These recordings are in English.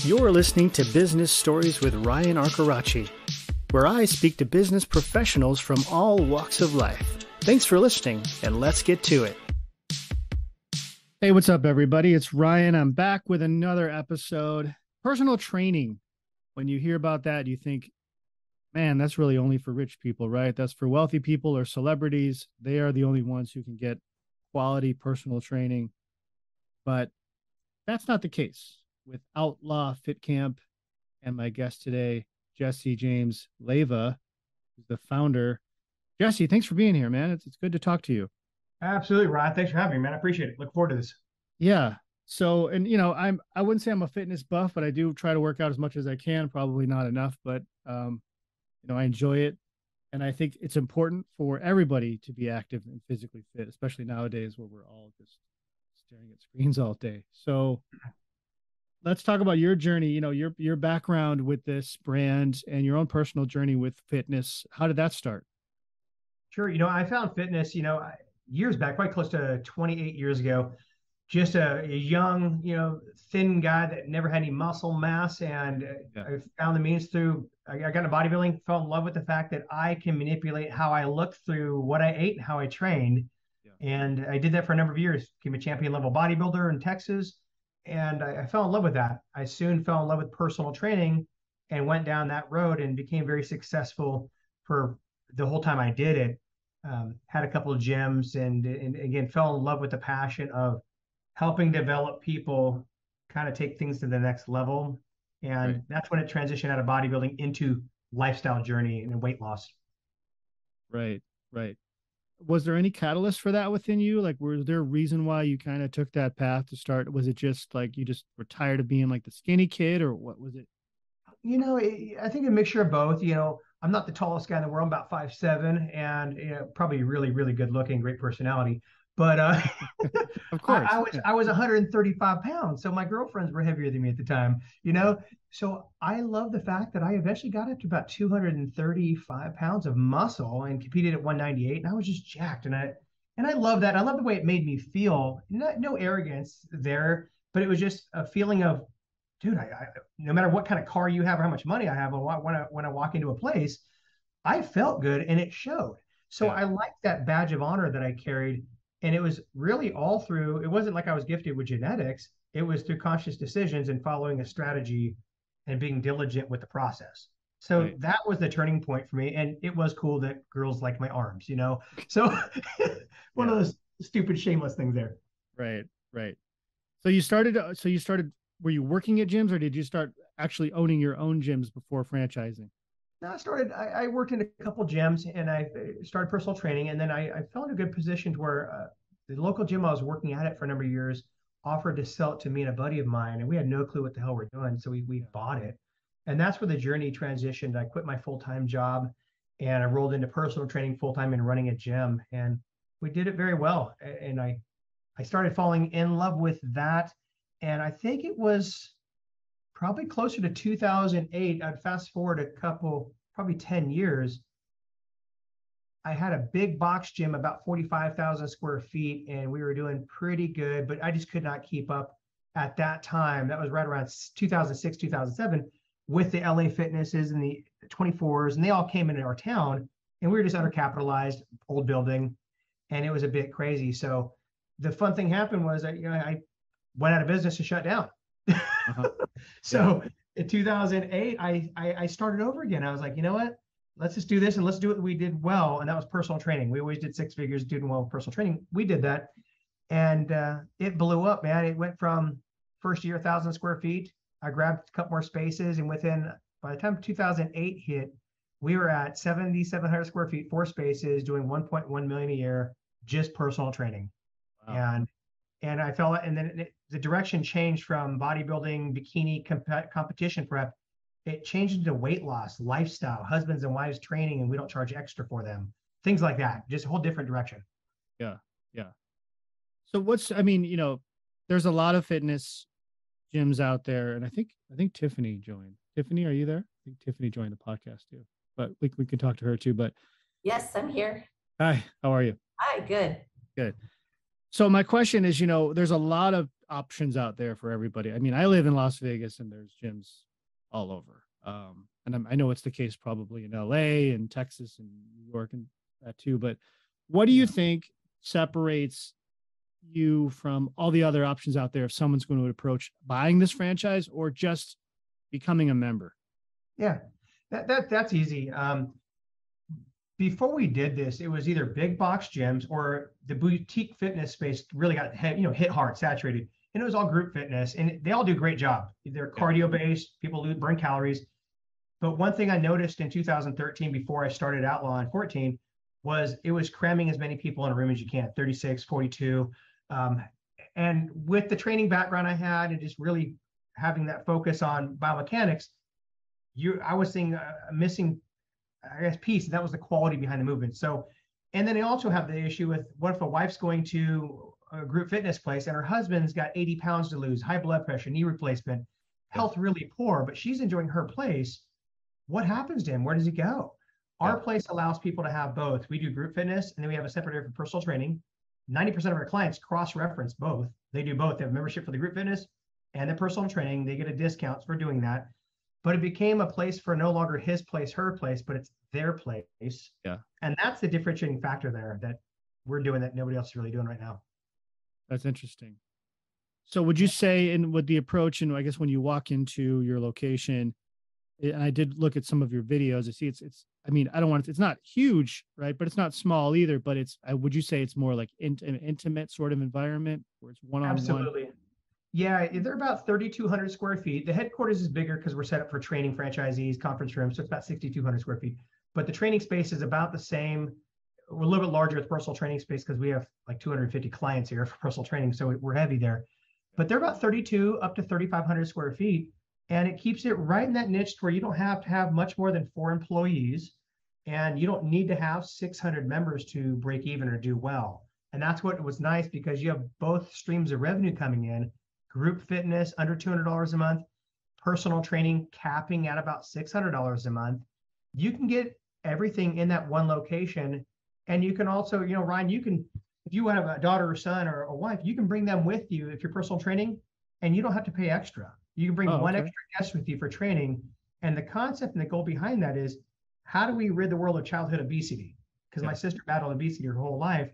You're listening to Business Stories with Ryan Arcaracci, where I speak to business professionals from all walks of life. Thanks for listening, and let's get to it. Hey, what's up, everybody? It's Ryan. I'm back with another episode. Personal training. When you hear about that, you think, man, that's really only for rich people, right? That's for wealthy people or celebrities. They are the only ones who can get quality personal training. But that's not the case with Outlaw Fitcamp and my guest today, Jessie James Leyva, who's the founder. Jessie, thanks for being here, man. It's good to talk to you. Absolutely, Ryan. Thanks for having me, man. I appreciate it. Look forward to this. Yeah. So, and I wouldn't say I'm a fitness buff, but I do try to work out as much as I can. Probably not enough, but I enjoy it, and I think it's important for everybody to be active and physically fit, especially nowadays where we're all just staring at screens all day. So let's talk about your journey, your background with this brand and your own personal journey with fitness. How did that start? Sure. I found fitness, years back, quite close to 28 years ago, just a young, thin guy that never had any muscle mass. And I found the means through, I got into bodybuilding, fell in love with the fact that I can manipulate how I look through what I ate and how I trained. Yeah. And I did that for a number of years, became a champion level bodybuilder in Texas. And I fell in love with that. I soon fell in love with personal training and went down that road and became very successful for the whole time I did it. Had a couple of gyms and again, fell in love with the passion of helping develop people kind of take things to the next level. And That's when it transitioned out of bodybuilding into lifestyle journey and weight loss. Right. Was there any catalyst for that within you? Like, was there a reason why you kind of took that path to start? Was it just like you just were tired of being like the skinny kid, or what was it? I think a mixture of both. I'm not the tallest guy in the world. I'm about 5'7", and probably really, really good looking, great personality. But of course, I was 135 pounds, so my girlfriends were heavier than me at the time. So I love the fact that I eventually got up to about 235 pounds of muscle and competed at 198, and I was just jacked. And I love that. I love the way it made me feel. No arrogance there, but it was just a feeling of, dude, I no matter what kind of car you have or how much money I have, when I walk into a place, I felt good and it showed. So I liked that badge of honor that I carried. And it was really all through, it wasn't like I was gifted with genetics. It was through conscious decisions and following a strategy and being diligent with the process. So that was the turning point for me. And it was cool that girls like my arms, So one of those stupid, shameless things there. Right. So you started, were you working at gyms, or did you start actually owning your own gyms before franchising? No, I worked in a couple gyms and I started personal training. And then I fell in a good position to where the local gym I was working at it for a number of years offered to sell it to me and a buddy of mine. And we had no clue what the hell we're doing. So we bought it. And that's where the journey transitioned. I quit my full-time job and I rolled into personal training full-time and running a gym. And we did it very well. And I started falling in love with that. And I think it was probably closer to 2008. I'd fast forward a couple, probably 10 years. I had a big box gym, about 45,000 square feet, and we were doing pretty good, but I just could not keep up at that time. That was right around 2006, 2007, with the LA Fitnesses and the 24s, and they all came into our town, and we were just undercapitalized, old building, and it was a bit crazy. So the fun thing happened was I went out of business and shut down. So in 2008, I started over again. I was like, you know what? Let's just do this and let's do what we did well. And that was personal training. We always did six figures doing well with personal training. We did that. And it blew up, man. It went from first year, 1,000 square feet. I grabbed a couple more spaces. And by the time 2008 hit, we were at 7,700 square feet, 4 spaces, doing 1.1 million a year, just personal training. Wow. And I felt, and then the direction changed from bodybuilding, bikini competition prep. It changed into weight loss, lifestyle, husbands and wives training, and we don't charge extra for them. Things like that, just a whole different direction. Yeah. So there's a lot of fitness gyms out there, and I think Tiffany joined. Tiffany, are you there? I think Tiffany joined the podcast too, but we can talk to her too. But yes, I'm here. Hi, how are you? Hi, good. So my question is, there's a lot of options out there for everybody. I mean, I live in Las Vegas and there's gyms all over. And I know it's the case probably in LA and Texas and New York and that too. But what do you think separates you from all the other options out there if someone's going to approach buying this franchise or just becoming a member? Yeah, that's easy. Before we did this, it was either big box gyms or the boutique fitness space really got hit hard, saturated, and it was all group fitness, and they all do a great job. They're cardio based, people burn calories. But one thing I noticed in 2013, before I started Outlaw in 14, was it was cramming as many people in a room as you can, 36, 42. And with the training background I had and just really having that focus on biomechanics, I was seeing a missing, I guess, piece, and that was the quality behind the movement. So, and then I also have the issue with what if a wife's going to a group fitness place and her husband's got 80 pounds to lose, high blood pressure, knee replacement, health really poor, but she's enjoying her place. What happens to him? Where does he go? Our place allows people to have both. We do group fitness, and then we have a separate area for personal training. 90% of our clients cross-reference both. They do both. They have membership for the group fitness and the personal training. They get a discount for doing that. But it became a place for no longer his place, her place, but it's their place. Yeah. And that's the differentiating factor there that we're doing that nobody else is really doing right now. That's interesting. So would you say, and with the approach, and I guess when you walk into your location, and I did look at some of your videos, I see it's, I mean, I don't want to, it's not huge, right? But it's not small either, but would you say it's more like an intimate sort of environment where it's one-on-one? Absolutely. Yeah, they're about 3,200 square feet. The headquarters is bigger because we're set up for training franchisees, conference rooms, so it's about 6,200 square feet. But the training space is about the same. We're a little bit larger with personal training space because we have like 250 clients here for personal training, so we're heavy there. But they're about 32 up to 3,500 square feet, and it keeps it right in that niche where you don't have to have much more than 4 employees, and you don't need to have 600 members to break even or do well. And that's what was nice, because you have both streams of revenue coming in. Group fitness under $200 a month, personal training capping at about $600 a month. You can get everything in that one location. And you can also, Ryan, if you have a daughter or son or a wife, you can bring them with you if you're personal training, and you don't have to pay extra. You can bring one extra guest with you for training. And the concept and the goal behind that is, how do we rid the world of childhood obesity? Because my sister battled obesity her whole life.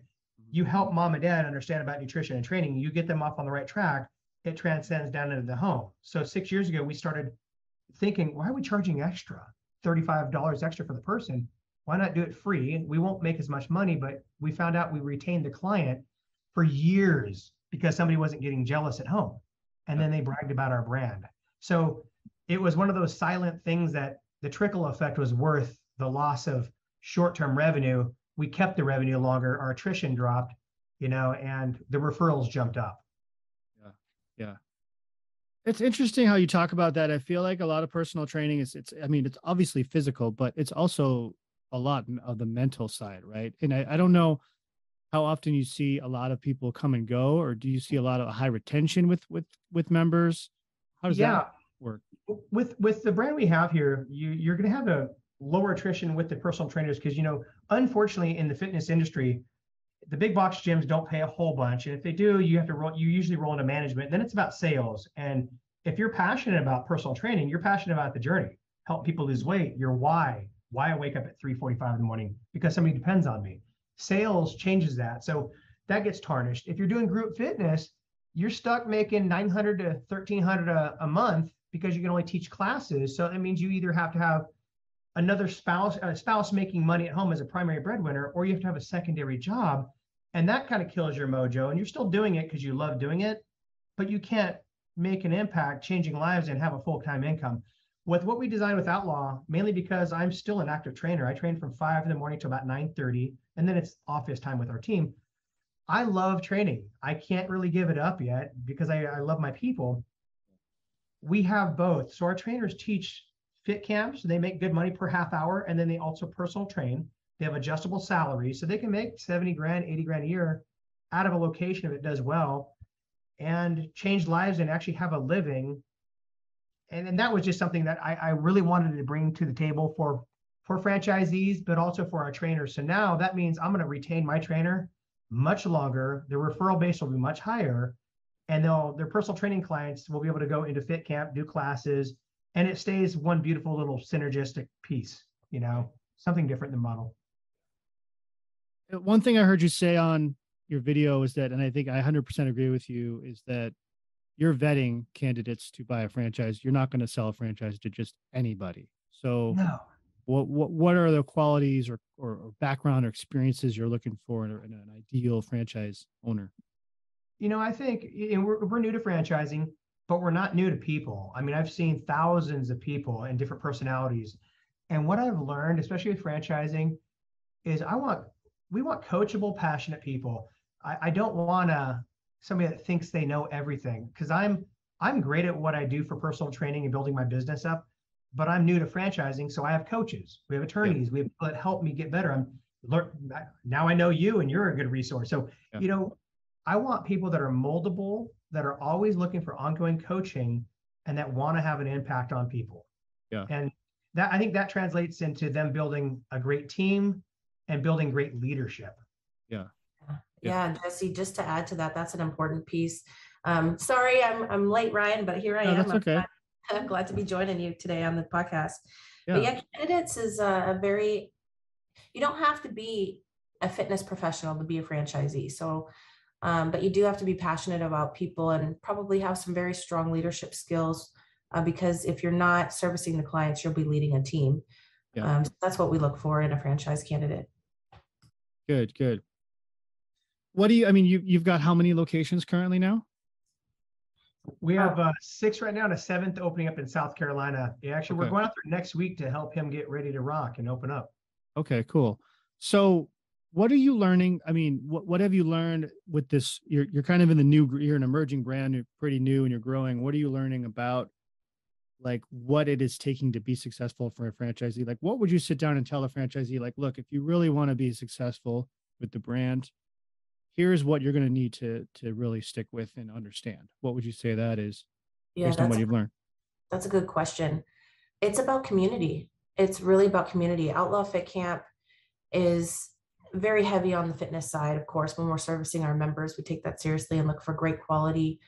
You help mom and dad understand about nutrition and training. You get them off on the right track. It transcends down into the home. So 6 years ago, we started thinking, why are we charging extra, $35 extra for the person? Why not do it free? We won't make as much money, but we found out we retained the client for years because somebody wasn't getting jealous at home. And then they bragged about our brand. So it was one of those silent things that the trickle effect was worth the loss of short-term revenue. We kept the revenue longer, our attrition dropped, and the referrals jumped up. Yeah. It's interesting how you talk about that. I feel like a lot of personal training it's obviously physical, but it's also a lot of the mental side, right? And I don't know how often you see a lot of people come and go, or do you see a lot of high retention with members? How does that work? With the brand we have here, you're going to have a lower attrition with the personal trainers because, unfortunately in the fitness industry, the big box gyms don't pay a whole bunch. And if they do, you usually roll into management. Then it's about sales. And if you're passionate about personal training, you're passionate about the journey, help people lose weight, your why I wake up at 3:45 in the morning because somebody depends on me. Sales changes that. So that gets tarnished. If you're doing group fitness, you're stuck making $900 to $1,300 a month because you can only teach classes. So that means you either have to have another spouse making money at home as a primary breadwinner, or you have to have a secondary job. And that kind of kills your mojo. And you're still doing it because you love doing it, but you can't make an impact changing lives and have a full-time income. With what we designed with Outlaw, mainly because I'm still an active trainer. I train from 5 in the morning to about 9:30, and then it's office time with our team. I love training. I can't really give it up yet because I love my people. We have both. So our trainers teach fit camps, so they make good money per half hour, and then they also personal train. They have adjustable salaries, so they can make 70 grand, 80 grand a year out of a location if it does well, and change lives and actually have a living. And that was just something that I really wanted to bring to the table for franchisees, but also for our trainers. So now that means I'm going to retain my trainer much longer. The referral base will be much higher. and their personal training clients will be able to go into Fitcamp, do classes, and it stays one beautiful little synergistic piece, something different than model. One thing I heard you say on your video is that, and I think I 100% agree with you, is that you're vetting candidates to buy a franchise. You're not going to sell a franchise to just anybody. So no. What are the qualities or background or experiences you're looking for in an ideal franchise owner? I think we're new to franchising, but we're not new to people. I mean, I've seen thousands of people and different personalities. And what I've learned, especially with franchising, is we want coachable, passionate people. I don't want somebody that thinks they know everything, because I'm great at what I do for personal training and building my business up, but I'm new to franchising. So I have coaches, we have attorneys, we have people that help me get better. Now I know you, and you're a good resource. So, I want people that are moldable, that are always looking for ongoing coaching, and that want to have an impact on people. Yeah. And I think that translates into them building a great team and building great leadership. Yeah, Jessie, just to add to that, that's an important piece. Sorry, I'm late, Ryan, but here I am. That's okay. I'm glad to be joining you today on the podcast. Yeah. But yeah, candidates is you don't have to be a fitness professional to be a franchisee. So, but you do have to be passionate about people and probably have some very strong leadership skills, because if you're not servicing the clients, you'll be leading a team. Yeah. So that's what we look for in a franchise candidate. Good. You've got how many locations currently now? We have 6 right now, and a 7th opening up in South Carolina. We're going out there next week to help him get ready to rock and open up. Okay, cool. So what are you learning? I mean, what have you learned with this? You're kind of you're an emerging brand, you're pretty new and you're growing. What are you learning about like what it is taking to be successful for a franchisee? Like, what would you sit down and tell a franchisee? Like, look, if you really want to be successful with the brand, here's what you're going to need to really stick with and understand. What would you say that is based on what you've learned? That's a good question. It's about community. It's really about community. Outlaw Fitcamp is very heavy on the fitness side. Of course, when we're servicing our members, we take that seriously and look for great quality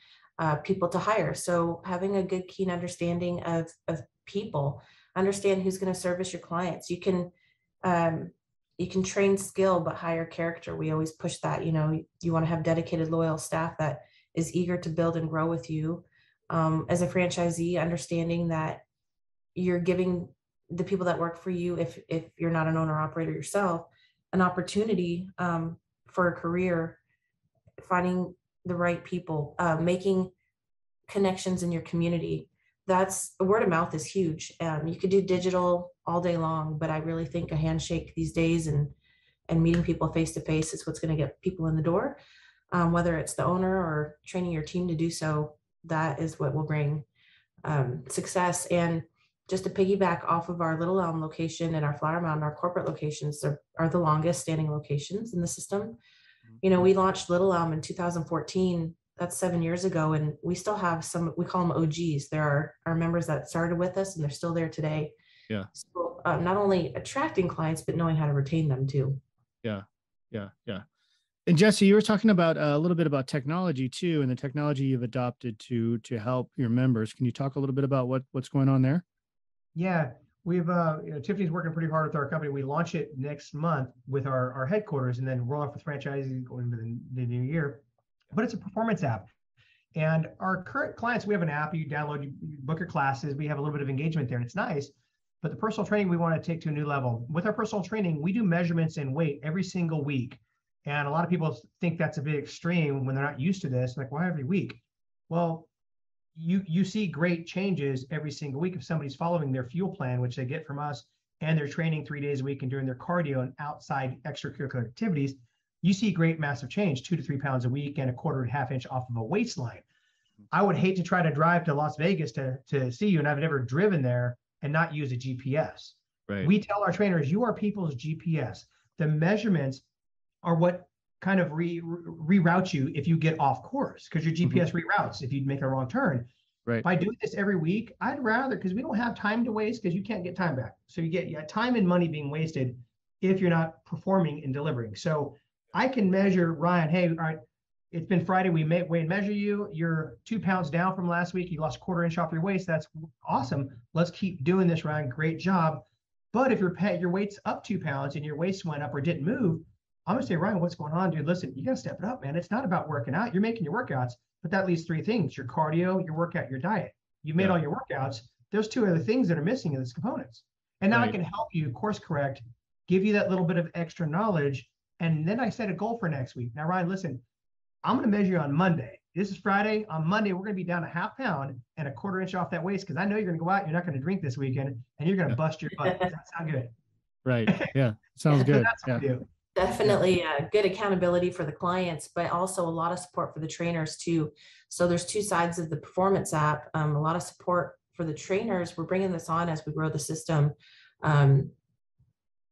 people to hire. So having a good, keen understanding of people, understand who's going to service your clients. You can train skill, but hire character. We always push that. You want to have dedicated, loyal staff that is eager to build and grow with you. As a franchisee, understanding that you're giving the people that work for you, if you're not an owner operator yourself, an opportunity for a career, finding the right people, making connections in your community. That's word of mouth is huge. You could do digital all day long, but I really think a handshake these days and meeting people face to face is what's going to get people in the door. Whether it's the owner or training your team to do so, that is what will bring success. And just to piggyback off of our Little Elm location and our Flower Mound, our corporate locations are the longest standing locations in the system. We launched Little Elm in 2014. That's 7 years ago. And we still have some, we call them OGs. There are our members that started with us and they're still there today. Yeah. So not only attracting clients, but knowing how to retain them too. Yeah. And Jessie, you were talking about a little bit about technology too, and the technology you've adopted to help your members. Can you talk a little bit about what's going on there? Yeah, we've Tiffany's working pretty hard with our company. We launch it next month with our headquarters, and then roll off with franchisees going into the new year. But it's a performance app, and our current clients, we have an app you download, you book your classes. We have a little bit of engagement there, and it's nice. But the personal training we want to take to a new level. With our personal training, we do measurements in weight every single week. And a lot of people think that's a bit extreme when they're not used to this. Like, why every week? Well, you see great changes every single week if somebody's following their fuel plan, which they get from us, and they're training 3 days a week and doing their cardio and outside extracurricular activities. You see great massive change, 2 to 3 pounds a week and a 1/4 inch off of a waistline. I would hate to try to drive to Las Vegas to see you, and I've never driven there and not use a GPS. Right. We tell our trainers, you are people's GPS. The measurements are what kind of reroute you if you get off course, because your GPS reroutes if you make a wrong turn. Right. By doing this every week, I'd rather, because we don't have time to waste, because you can't get time back. So you get time and money being wasted if you're not performing and delivering. So I can measure, Ryan, hey, all right, it's been Friday. We weigh and measure you. You're 2 pounds down from last week. You lost a quarter inch off your waist. That's awesome. Let's keep doing this, Ryan. Great job. But if your weight's up 2 pounds and your waist went up or didn't move, I'm gonna say, Ryan, what's going on, dude? Listen, you gotta step it up, man. It's not about working out. You're making your workouts, but that leaves 3 things: your cardio, your workout, your diet. You've made all your workouts. There's 2 other things that are missing in these components. And now I can help you course correct, give you that little bit of extra knowledge. And then I set a goal for next week. Now, Ryan, listen, I'm going to measure you on Monday. This is Friday. On Monday, we're going to be down a half pound and a quarter inch off that waist, because I know you're going to go out, you're not going to drink this weekend, and you're going to bust your butt. Does that sound good? Right. Yeah. Sounds good. That's what we do. Definitely good accountability for the clients, but also a lot of support for the trainers too. So there's 2 sides of the performance app. A lot of support for the trainers. We're bringing this on as we grow the system.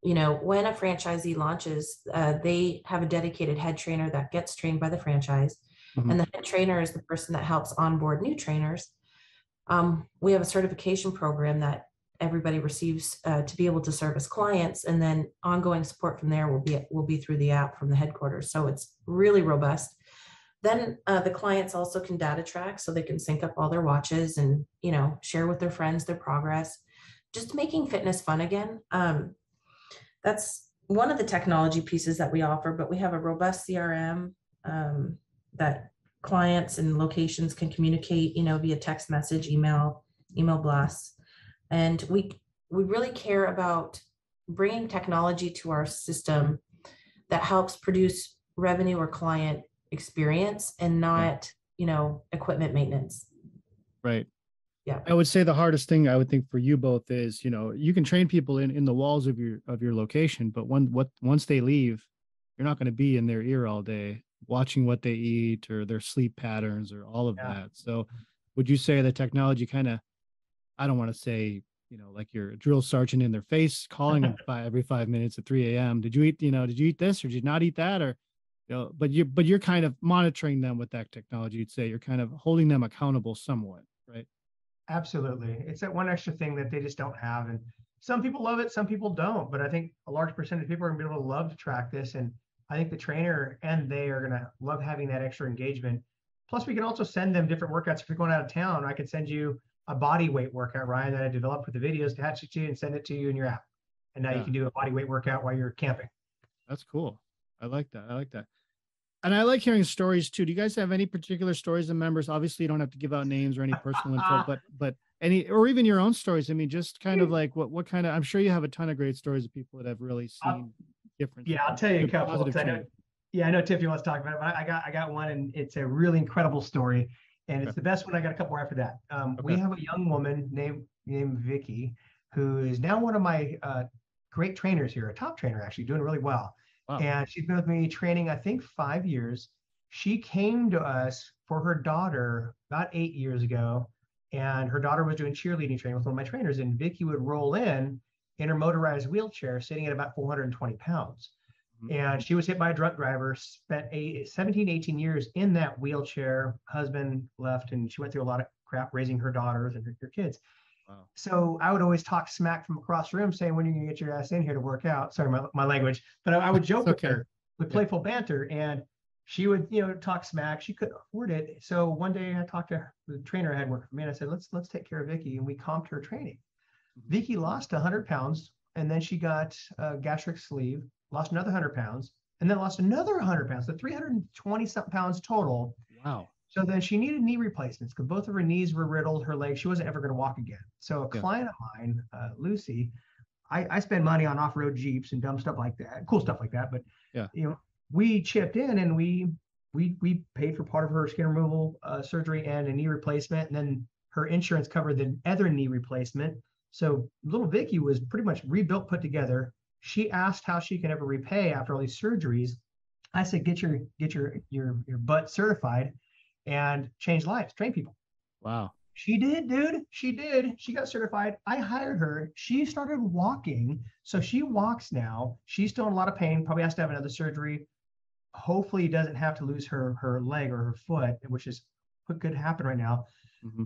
You know, when a franchisee launches, they have a dedicated head trainer that gets trained by the franchise. And the head trainer is the person that helps onboard new trainers. We have a certification program that everybody receives to be able to service clients, and then ongoing support from there will be through the app from the headquarters. So it's really robust. Then the clients also can data track, so they can sync up all their watches and, you know, share with their friends their progress, just making fitness fun again. That's one of the technology pieces that we offer, but we have a robust CRM that clients and locations can communicate, you know, via text message, email blasts. And we really care about bringing technology to our system that helps produce revenue or client experience and not, you know, equipment maintenance. Right. Yeah. I would say the hardest thing I would think for you both is, you know, you can train people in the walls of your location, but once they leave, you're not going to be in their ear all day watching what they eat or their sleep patterns or all of that. So would you say the technology kind of, I don't want to say, you know, like your drill sergeant in their face, calling them every 5 minutes at 3 a.m. Did you eat this or did you not eat that? Or, you know, but you're kind of monitoring them with that technology. You'd say you're kind of holding them accountable somewhat, right? Absolutely. It's that one extra thing that they just don't have. And some people love it, some people don't. But I think a large percentage of people are going to be able to love to track this. And I think the trainer and they are going to love having that extra engagement. Plus, we can also send them different workouts. If you're going out of town, I could send you a body weight workout, Ryan, that I developed with the videos to hatch it to you and send it to you in your app. And now you can do a body weight workout while you're camping. That's cool. I like that. And I like hearing stories too. Do you guys have any particular stories of members? Obviously, you don't have to give out names or any personal info, but any, or even your own stories. I mean, just kind of like what kind of, I'm sure you have a ton of great stories of people that have really seen difference. Yeah, I'll tell you a couple. I know Tiffany wants to talk about it, but I got one, and it's a really incredible story. And it's the best one. I got a couple more after that. We have a young woman named Vicky, who is now one of my great trainers here, a top trainer, actually doing really well. Wow. And she's been with me training, I think, 5 years. She came to us for her daughter about 8 years ago, and her daughter was doing cheerleading training with one of my trainers, and Vicky would roll in her motorized wheelchair sitting at about 420 pounds. And she was hit by a drunk driver, spent 17, 18 years in that wheelchair. Husband left, and she went through a lot of crap raising her daughters and her kids. Wow. So I would always talk smack from across the room saying, when are you going to get your ass in here to work out? Sorry, my language. But I would joke with her with playful banter, and she would, you know, talk smack. She couldn't afford it. So one day I talked to her, the trainer I had worked for me, and I said, let's take care of Vicky. And we comped her training. Vicky lost 100 pounds, and then she got a gastric sleeve, lost another 100 pounds, and then lost another 100 pounds, so 320 something pounds total. Wow. So then she needed knee replacements because both of her knees were riddled, her legs, she wasn't ever going to walk again. So a client of mine, Lucy, I spend money on off-road Jeeps and dumb stuff like that, cool stuff like that. But you know, we chipped in and we paid for part of her skin removal surgery and a knee replacement, and then her insurance covered the other knee replacement. So little Vicky was pretty much rebuilt, put together. She asked how she can ever repay after all these surgeries. I said, get your butt certified and change lives, train people. Wow. She did, dude. She did. She got certified. I hired her. She started walking. So she walks now. She's still in a lot of pain, probably has to have another surgery. Hopefully doesn't have to lose her leg or her foot, which is what could happen right now.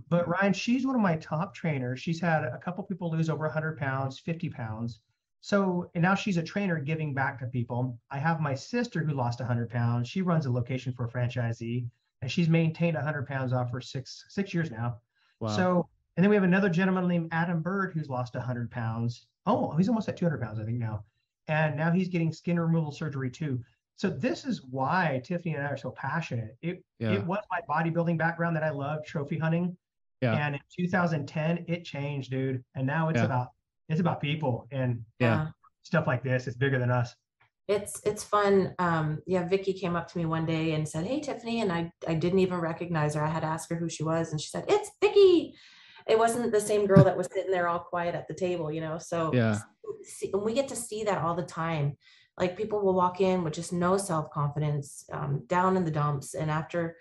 But Ryan, she's one of my top trainers. She's had a couple people lose over 100 pounds, 50 pounds. So, and now she's a trainer giving back to people. I have my sister who lost 100 pounds. She runs a location for a franchisee, and she's maintained 100 pounds off for six years now. Wow. So, and then we have another gentleman named Adam Bird who's lost 100 pounds. Oh, he's almost at 200 pounds, I think now. And now he's getting skin removal surgery too. So this is why Tiffany and I are so passionate. It was my bodybuilding background that I love, trophy hunting. Yeah. And in 2010, it changed, dude. And now it's about people and stuff like this. It's bigger than us. It's fun. Vicky came up to me one day and said, "Hey, Tiffany," and I didn't even recognize her. I had to ask her who she was, and she said, "It's Vicky." It wasn't the same girl that was sitting there all quiet at the table, So and we get to see that all the time. Like people will walk in with just no self-confidence, down in the dumps, and after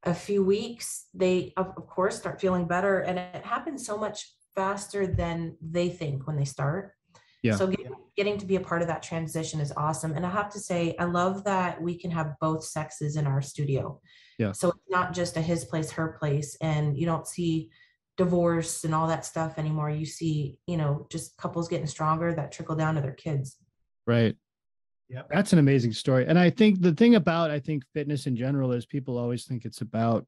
a few weeks, they of course start feeling better, and it happens so much faster than they think when they start. Yeah. So getting to be a part of that transition is awesome. And I have to say, I love that we can have both sexes in our studio. Yeah. So it's not just a his place, her place, and you don't see divorce and all that stuff anymore. You see, just couples getting stronger that trickle down to their kids. Right. Yeah. That's an amazing story. And I think the thing about, fitness in general is people always think it's about,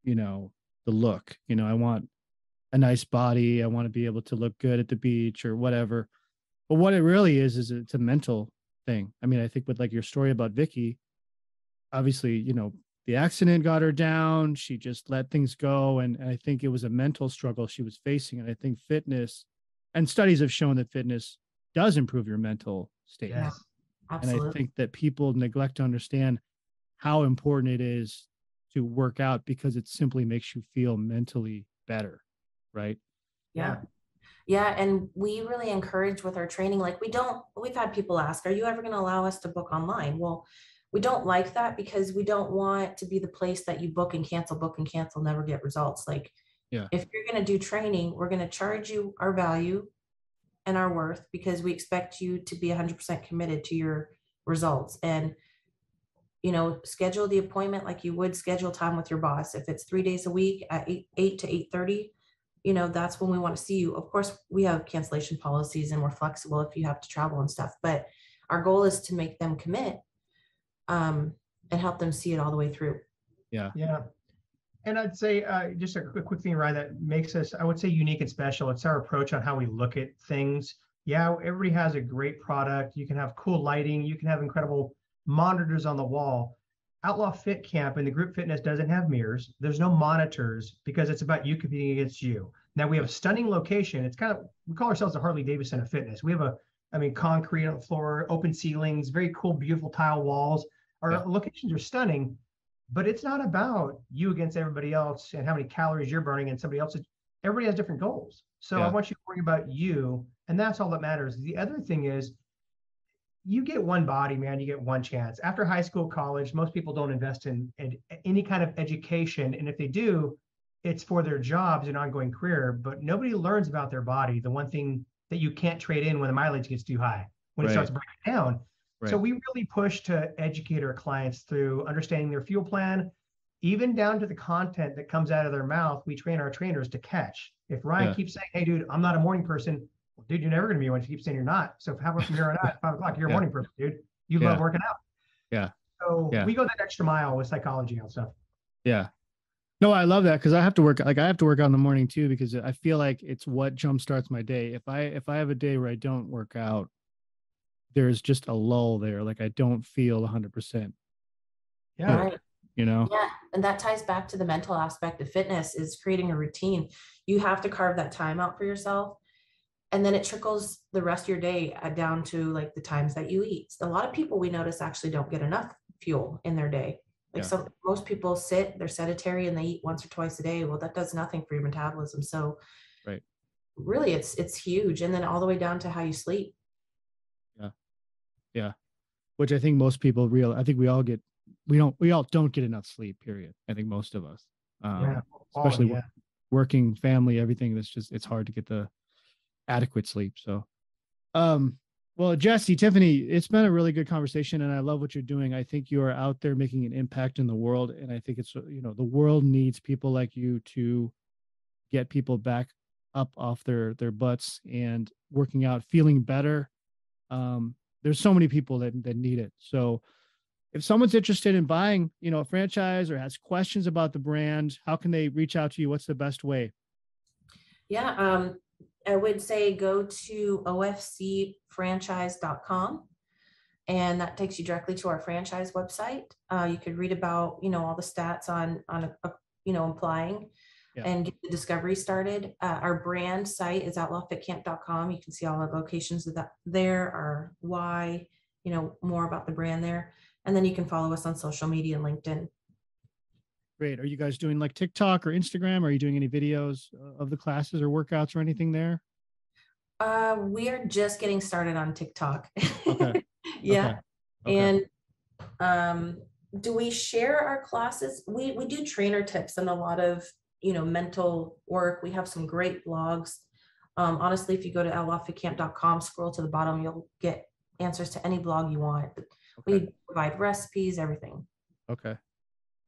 the look, I want a nice body. I want to be able to look good at the beach or whatever. But what it really is it's a mental thing. I mean, I think with like your story about Vicky, obviously, the accident got her down. She just let things go. And I think it was a mental struggle she was facing. And I think fitness and studies have shown that fitness does improve your mental state. Yes, absolutely. And I think that people neglect to understand how important it is to work out because it simply makes you feel mentally better. Right. Yeah. Yeah. And we really encourage with our training. Like we've had people ask, are you ever going to allow us to book online? Well, we don't like that because we don't want to be the place that you book and cancel, never get results. Like if you're going to do training, we're going to charge you our value and our worth because we expect you to be 100% committed to your results. And, schedule the appointment like you would schedule time with your boss. If it's 3 days a week at 8 to 8:30, that's when we want to see you. Of course, we have cancellation policies and we're flexible if you have to travel and stuff, but our goal is to make them commit and help them see it all the way through. Yeah. And I'd say just a quick thing, Ryan, that makes us, I would say, unique and special. It's our approach on how we look at things. Yeah, everybody has a great product. You can have cool lighting. You can have incredible monitors on the wall. Outlaw Fitcamp and the group fitness doesn't have mirrors. There's no monitors because it's about you competing against you. Now we have a stunning location. It's we call ourselves the Harley Davidson of fitness. We have concrete on the floor, open ceilings, very cool, beautiful tile walls. Our locations are stunning, but it's not about you against everybody else and how many calories you're burning and somebody else's. Everybody has different goals. So I want you to worry about you. And that's all that matters. The other thing is, you get one body, man. You get one chance. After high school, college, most people don't invest in any kind of education. And if they do, it's for their jobs and ongoing career. But nobody learns about their body. The one thing that you can't trade in when the mileage gets too high, when it starts breaking down. Right. So we really push to educate our clients through understanding their fuel plan, even down to the content that comes out of their mouth. We train our trainers to catch. If Ryan keeps saying, "Hey, dude, I'm not a morning person," well, dude, you're never going to be one. If you keep saying you're not. So how about from here on out, at 5 o'clock, you're a morning person, dude. You love working out. Yeah. So we go that extra mile with psychology and stuff. Yeah. No, I love that because I have to work. Like I have to work out in the morning too, because I feel like it's what jumpstarts my day. If I have a day where I don't work out, there's just a lull there. Like I don't feel 100%. Yeah. Right. Yeah. And that ties back to the mental aspect of fitness is creating a routine. You have to carve that time out for yourself. And then it trickles the rest of your day down to like the times that you eat. A lot of people we notice actually don't get enough fuel in their day. Like most people they're sedentary and they eat once or twice a day. Well, that does nothing for your metabolism. So really it's huge. And then all the way down to how you sleep. Yeah. Which I think most people I think we all don't get enough sleep, period. I think most of us, especially working, family, everything. It's hard to get the adequate sleep. So, well, Jessie, Tiffany, it's been a really good conversation and I love what you're doing. I think you are out there making an impact in the world. And I think it's, the world needs people like you to get people back up off their butts and working out, feeling better, There's so many people that need it. So if someone's interested in buying, a franchise or has questions about the brand, how can they reach out to you? What's the best way? Yeah. I would say go to ofcfranchise.com, and that takes you directly to our franchise website. You could read about, all the stats on applying and get the discovery started. Our brand site is outlawfitcamp.com. You can see all the locations of that there, our why, more about the brand there. And then you can follow us on social media and LinkedIn. Great. Are you guys doing like TikTok or Instagram? Are you doing any videos of the classes or workouts or anything there? We are just getting started on TikTok. Okay. Yeah. Okay. And do we share our classes? We do trainer tips and a lot of, mental work. We have some great blogs. Honestly, if you go to outlawfitcamp.com, scroll to the bottom, you'll get answers to any blog you want. Okay. We provide recipes, everything. Okay.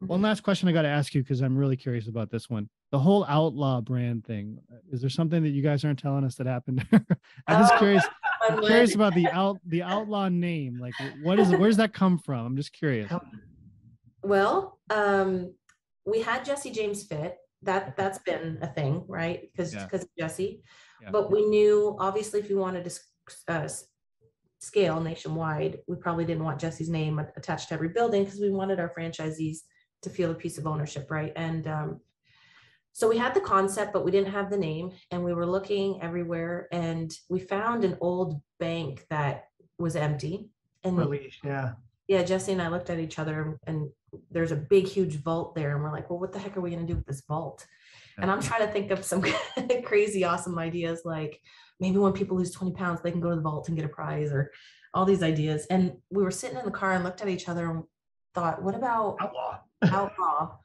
One last question I got to ask you, because I'm really curious about this one. The whole Outlaw brand thing. Is there something that you guys aren't telling us that happened? I'm just curious. I'm curious about the Outlaw name. Like, where does that come from? I'm just curious. Well, we had Jessie James Fit. That's been a thing, right? Because of Jessie. Yeah. But we knew, obviously, if we wanted to scale nationwide, we probably didn't want Jessie's name attached to every building, because we wanted our franchisees to feel a piece of ownership, right? And so we had the concept, but we didn't have the name, and we were looking everywhere, and we found an old bank that was empty. And Jessie and I looked at each other, and there's a big, huge vault there, and we're like, well, what the heck are we going to do with this vault? And I'm trying to think of some crazy, awesome ideas, like maybe when people lose 20 pounds, they can go to the vault and get a prize, or all these ideas. And we were sitting in the car and looked at each other and thought, what about Outlaw?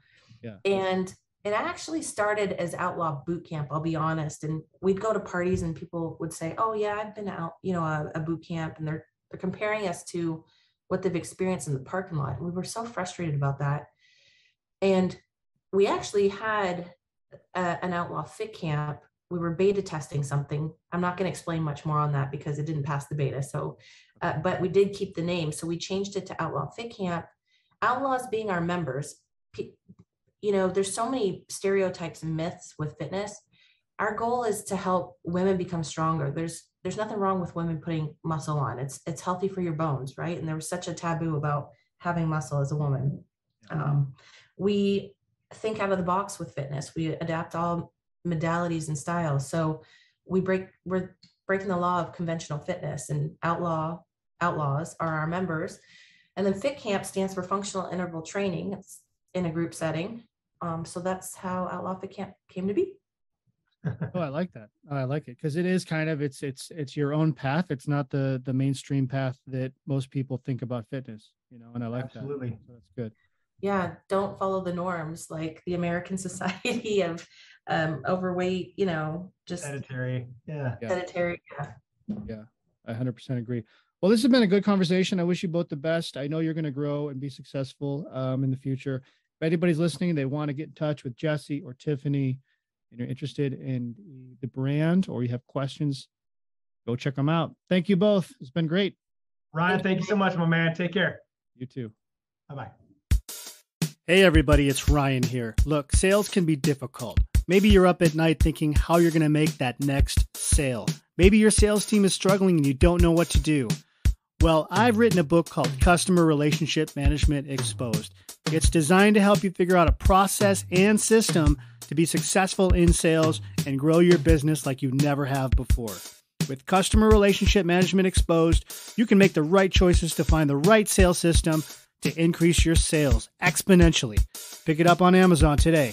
Yeah. And it actually started as Outlaw Boot Camp, I'll be honest. And we'd go to parties and people would say, oh yeah, I've been out, a boot camp, and they're comparing us to what they've experienced in the parking lot. And we were so frustrated about that. And we actually had an Outlaw Fit Camp. We were beta testing something. I'm not going to explain much more on that because it didn't pass the beta. So, but we did keep the name. So we changed it to Outlaw Fit Camp. Outlaws being our members. There's so many stereotypes and myths with fitness. Our goal is to help women become stronger. There's nothing wrong with women putting muscle on. It's healthy for your bones, right? And there was such a taboo about having muscle as a woman. We think out of the box with fitness. We adapt all modalities and styles. So we're breaking the law of conventional fitness, and outlaws are our members. And then Fit Camp stands for functional interval training. It's in a group setting. So that's how Outlaw Fit Camp came to be. Oh, I like that. I like it because it is kind of it's your own path. It's not the mainstream path that most people think about fitness, and I like Absolutely. That. So that's good. Yeah, don't follow the norms like the American Society of overweight, just sedentary. Yeah. Sedentary. Yeah, I 100% agree. Well, this has been a good conversation. I wish you both the best. I know you're going to grow and be successful in the future. If anybody's listening, they want to get in touch with Jessie or Tiffany, and you're interested in the brand or you have questions, go check them out. Thank you both. It's been great. Ryan, thank you so much, my man. Take care. You too. Bye-bye. Hey, everybody. It's Ryan here. Look, sales can be difficult. Maybe you're up at night thinking how you're going to make that next sale. Maybe your sales team is struggling and you don't know what to do. Well, I've written a book called Customer Relationship Management Exposed. It's designed to help you figure out a process and system to be successful in sales and grow your business like you never have before. With Customer Relationship Management Exposed, you can make the right choices to find the right sales system to increase your sales exponentially. Pick it up on Amazon today.